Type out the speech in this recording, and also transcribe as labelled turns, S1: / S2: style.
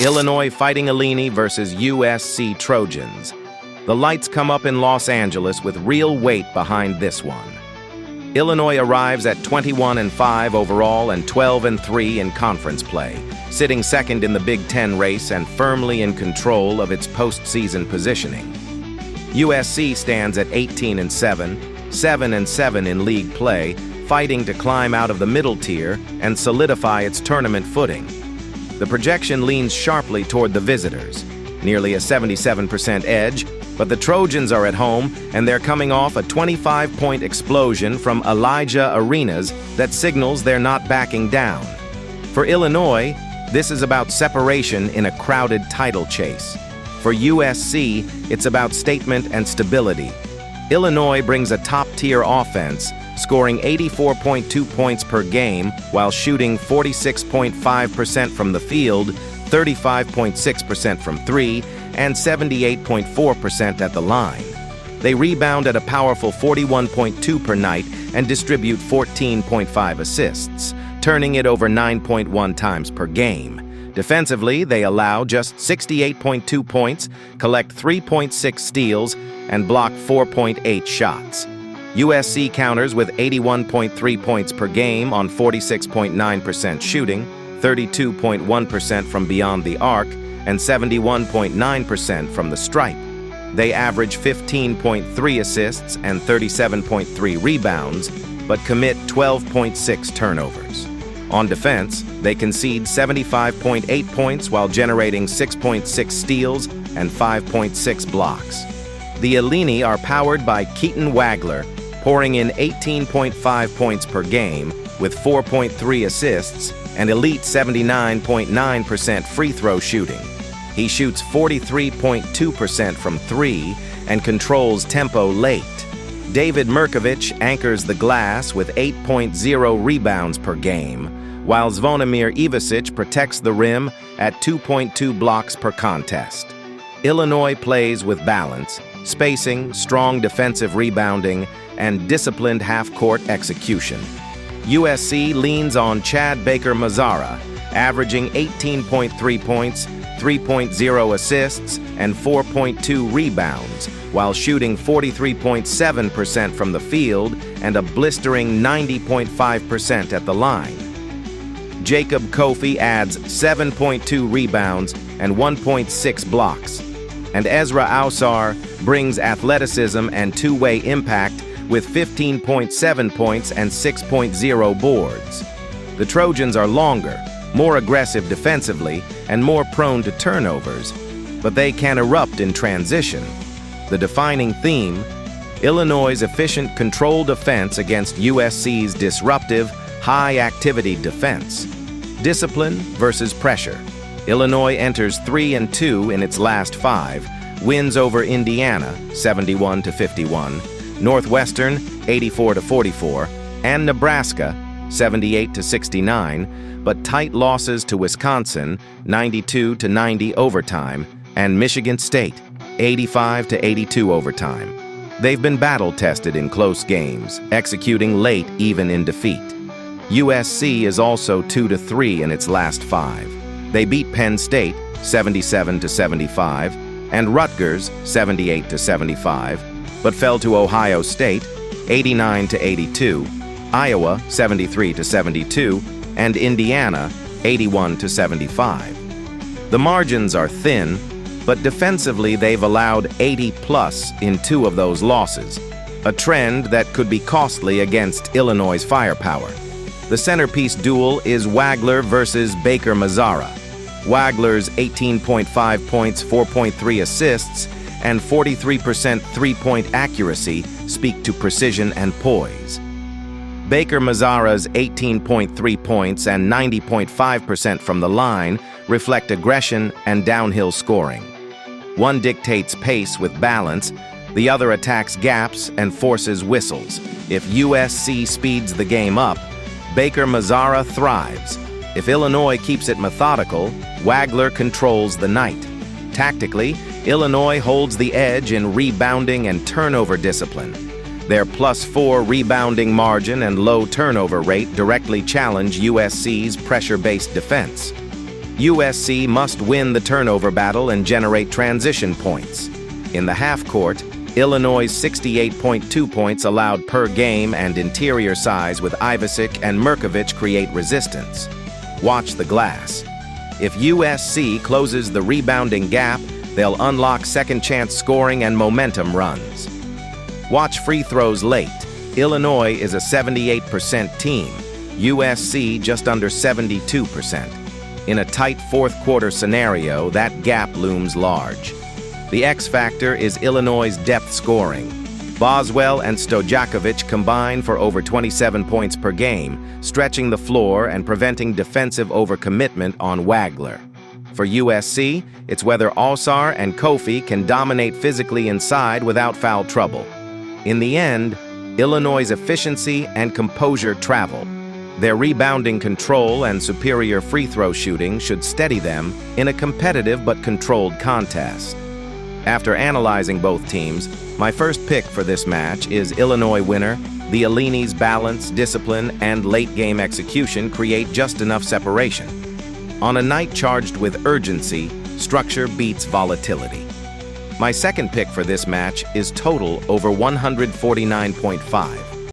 S1: Illinois Fighting Illini versus USC Trojans. The lights come up in Los Angeles with real weight behind this one. Illinois arrives at 21-5 overall and 12-3 in conference play, sitting second in the Big Ten race and firmly in control of its postseason positioning. USC stands at 18-7, 7-7 in league play, fighting to climb out of the middle tier and solidify its tournament footing. The projection leans sharply toward the visitors, nearly a 77% edge, but the Trojans are at home and they're coming off a 25-point explosion from Elijah Arenas that signals they're not backing down. For Illinois, this is about separation in a crowded title chase. For USC, it's about statement and stability. Illinois brings a top-tier offense, scoring 84.2 points per game while shooting 46.5% from the field, 35.6% from three, and 78.4% at the line. They rebound at a powerful 41.2 per night and distribute 14.5 assists, turning it over 9.1 times per game. Defensively, they allow just 68.2 points, collect 3.6 steals, and block 4.8 shots. USC counters with 81.3 points per game on 46.9% shooting, 32.1% from beyond the arc, and 71.9% from the stripe. They average 15.3 assists and 37.3 rebounds, but commit 12.6 turnovers. On defense, they concede 75.8 points while generating 6.6 steals and 5.6 blocks. The Illini are powered by Keaton Wagler, pouring in 18.5 points per game with 4.3 assists and elite 79.9% free throw shooting. He shoots 43.2% from three and controls tempo late. David Mirkovic anchors the glass with 8.0 rebounds per game, while Zvonimir Ivasic protects the rim at 2.2 blocks per contest. Illinois plays with balance, spacing, strong defensive rebounding, and disciplined half-court execution. USC leans on Chad Baker-Mazara, averaging 18.3 points, 3.0 assists, and 4.2 rebounds, while shooting 43.7% from the field and a blistering 90.5% at the line. Jacob Kofi adds 7.2 rebounds and 1.6 blocks, and Ezra Ausar brings athleticism and two-way impact with 15.7 points and 6.0 boards. The Trojans are longer, more aggressive defensively, and more prone to turnovers, but they can erupt in transition. The defining theme: Illinois' efficient, controlled offense against USC's disruptive, high-activity defense. Discipline versus pressure. Illinois enters 3-2 in its last 5, wins over Indiana 71-51, Northwestern 84-44, and Nebraska 78-69, but tight losses to Wisconsin 92-90 overtime and Michigan State 85-82 overtime. They've been battle-tested in close games, executing late even in defeat. USC is also 2-3 in its last 5. They beat Penn State 77-75 and Rutgers 78-75, but fell to Ohio State 89-82, Iowa 73-72, and Indiana 81-75. The margins are thin, but defensively they've allowed 80+ in 2 of those losses, a trend that could be costly against Illinois' firepower. The centerpiece duel is Wagler versus Baker-Mazara. Wagler's 18.5 points, 4.3 assists, and 43% three-point accuracy speak to precision and poise. Baker-Mazara's 18.3 points and 90.5% from the line reflect aggression and downhill scoring. One dictates pace with balance, the other attacks gaps and forces whistles. If USC speeds the game up, Baker-Mazara thrives. If Illinois keeps it methodical, Wagler controls the night. Tactically, Illinois holds the edge in rebounding and turnover discipline. Their +4 rebounding margin and low turnover rate directly challenge USC's pressure-based defense. USC must win the turnover battle and generate transition points. In the half court, Illinois' 68.2 points allowed per game and interior size with Ivasic and Merkovich create resistance. Watch the glass. If USC closes the rebounding gap, they'll unlock second-chance scoring and momentum runs. Watch free throws late. Illinois is a 78% team, USC just under 72%. In a tight fourth-quarter scenario, that gap looms large. The X factor is Illinois' depth scoring. Boswell and Stojakovic combine for over 27 points per game, stretching the floor and preventing defensive overcommitment on Wagler. For USC, it's whether Alsar and Kofi can dominate physically inside without foul trouble. In the end, Illinois' efficiency and composure travel. Their rebounding control and superior free throw shooting should steady them in a competitive but controlled contest. After analyzing both teams, my first pick for this match is Illinois winner. The Illini's balance, discipline, and late-game execution create just enough separation. On a night charged with urgency, structure beats volatility. My second pick for this match is total over 149.5.